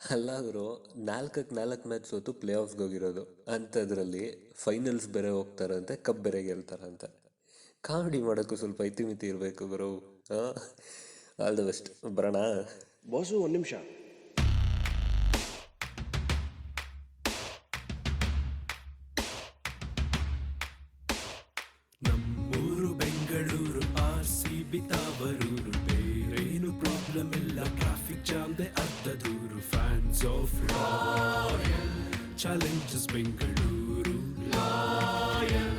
ಅಲ್ಲಾದರೂ 4-4 match ಸೋತು play ಆಫ್ಗೆ ಹೋಗಿರೋದು. ಅಂಥದ್ರಲ್ಲಿ ಫೈನಲ್ಸ್ ಬೇರೆ ಹೋಗ್ತಾರಂತೆ, ಕಪ್ ಬೇರೆ ಗೆಲ್ತಾರಂತೆ. ಕಾಮಿಡಿ ಮಾಡೋಕ್ಕೂ ಸ್ವಲ್ಪ ಇತಿಮಿತಿ ಇರಬೇಕು ಗುರು. All the best. ಬರೋಣ ಬಾಸು, ಒಂದು ನಿಮಿಷ. ನಮ್ಮೂರು ಬೆಂಗಳೂರು, RCB ತಾವರೂರು, ಬೇರೇನು ಪ್ರಾಬ್ಲಮ್ ಇಲ್ಲ, ಟ್ರಾಫಿಕ್ ಜಾಮ್ದೆ ಅರ್ಧ ದೂರು. Fans of royal challengers Bengaluru, loyal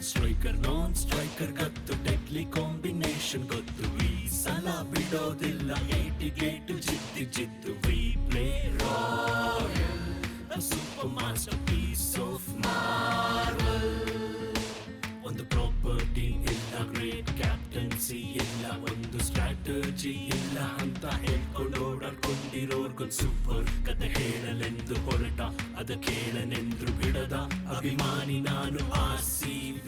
striker non striker ಗೊತ್ತು, ಡೆಡ್ಲಿ ಕಾಂಬಿನೇಷನ್ ಗೊತ್ತು. ಈ ಸಲ ಬಿಡೋದಿಲ್ಲ, 88 ಜಿದ್ದು. We play royal, super masterpiece of marvel. ಒಂದು ಪ್ರಾಪರ್ಟಿ ಇಲ್ಲ, ಗ್ರೇಟ್ ಕ್ಯಾಪ್ಟನ್ಸಿ ಇಲ್ಲ, ಒಂದು ಸ್ಟ್ರಾಟಜಿ ಇಲ್ಲ ಅಂತ ಹೇಳ್ಕೊಂಡು ಓಡಾಡ್ಕೊಂಡಿರೋರ್ಗೊಂದು ಸೂಪರ್ ಕತೆ ಹೇಳಲೆಂದು ಹೊರಟ, ಅದ ಕೇಳನೆಂದ್ರು ಬಿಡದ ಅಭಿಮಾನಿ ನಾನು. RCB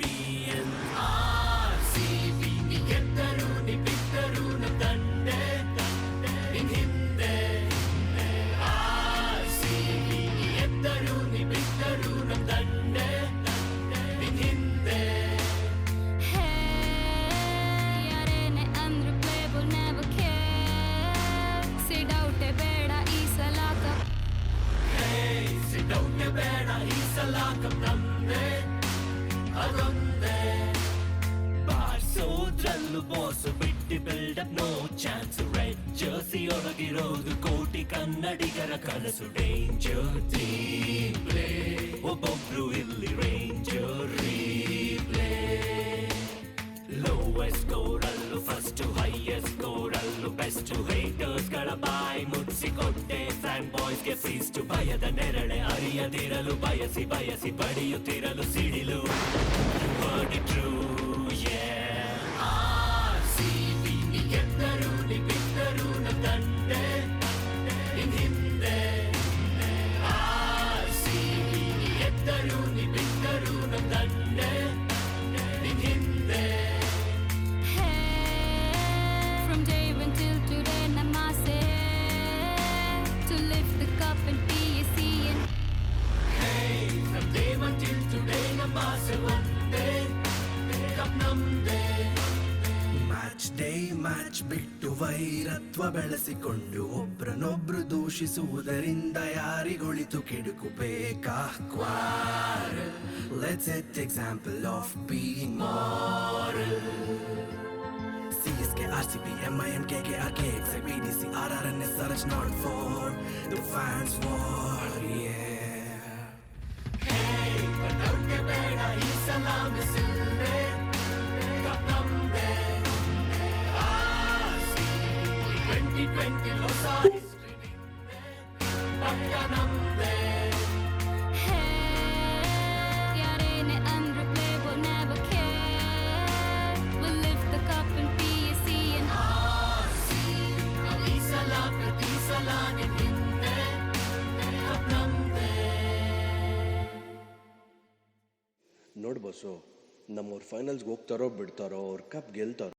ನೀ ಗೆದ್ದರು ನೀ ಬಿದ್ದರು ನಮ್ಮ ದಂಡೆ ನಿನ್ ಹಿಂದೆ. RCB ನೀ ಗೆದ್ದರು ನೀ ಬಿದ್ದರು ನಮ್ಮ ದಂಡೆ ನಿನ್ ಹಿಂದೆ. ಯಾರೇನೆ ಅಂದ್ರು ಪ್ಲೇಬಲ್ ನೆವರ್ ಕೇರ್. ಸಿಡೌಟೆ ಬೇಡ ಈ ಸಲ ಕಪ್, ಸಿಡೌಟೆ ಬೇಡ ಈ ಸಲ ಕಪ್ ನಮ್ದೆ, ಅದೊಂದೇ. ಬಾರ್ಸೋದ್ರಲ್ಲೂ ಬಾಸು ಬಿಟ್ಟು buildup no chance. Red jersey ಒಳಗಿರೋದು ಕೋಟಿ ಕನ್ನಡಿಗರ ಕನಸು. ಡೇಂಜರ್ ಟೀಮ್ ಪ್ಲೇ, ಒಬ್ಬೊಬ್ರು ಇಲ್ಲಿ ರೇಂಜರ್ ರೀಪ್ಲೇ. ಲೋವೆಸ್ಟ್ ಸ್ಕೋರ್ ಅಲ್ಲೂ ಫಸ್ಟ್, ಹೈಯೆಸ್ಟ್ ಸ್ಕೋರ್ ಅಲ್ಲೂ ಬೆಸ್ಟ್. ಹೇಟರ್ಸ್ ಗಳ ಬಾಯಿ ಮುಚ್ಚಿಕೊಟ್ಟೆ, ಫ್ಯಾನ್ ಬಾಯ್ಸ್ಗೆ ಫೀಸ್ಟು. ಭಯದ ನೆರಳೆ ಅರಿಯದಿರಲು ಬಯಸಿ ಬಡಿಯುತ್ತಿರಲು ಸಿಡಿಲು. RCB ನೀ ಗೆದ್ದರು ನೀ ಬಿದ್ದರು ನಮ್ಮ ದಂಡೆ ನಿನ್ ಹಿಂದೆ. RCB ನೀ ಗೆದ್ದರು ನೀ ಬಿದ್ದರು ನಮ್ಮ ದಂಡೆ ನಿನ್ ಹಿಂದೆ. from day one till today namaste to lift the cup and be a CN. From day one till today ನಮ್ಮ ಆಸೆ ಒಂದೇ, ಕಪ್ ನಮ್ದೇ. ಮ್ಯಾಚ್ ಬಿಟ್ಟು ವೈರತ್ವ ಬೆಳೆಸಿಕೊಂಡು ಒಬ್ರನೊಬ್ರು ದೂಷಿಸುವುದರಿಂದ ಯಾರಿಗೊಳಿತು ಕೆಡುಕು ಬೇಕಾ? Quarrel, let's set example of being moral. CSK, RCB, MIN, KKR, KXI, BDC, RRNS, Surge not for the fans war. ಬಡೌಟೆ ಬೇಡ ಈ ಸಲ ಮಿಸಿಲ್ದೆ, ಕಪ್ ನಮ್ದೆ. 2020 ಹೊಸ ಹಿಸ್ಟ್ರಿ ಪಕ್ಕ ನಮ್ದೆ. ಯಾರೇನೆ ಅಂದ್ರು playable never care. we'll lift the cup and be a CN. ಈ ಸಲ ಪ್ರತಿ ಸಲ ನಿನ್ ಹಿಂದೆ, ಕಪ್ ನಮ್ದೆ. ನೋಡು ಬಾಸು, ನಮ್ಮವ್ರು ಫೈನಲ್ಸ್ಗೆ ಹೋಗ್ತಾರೋ ಬಿಡ್ತಾರೋ, ಅವ್ರ ಕಪ್ ಗೆಲ್ತಾರೋ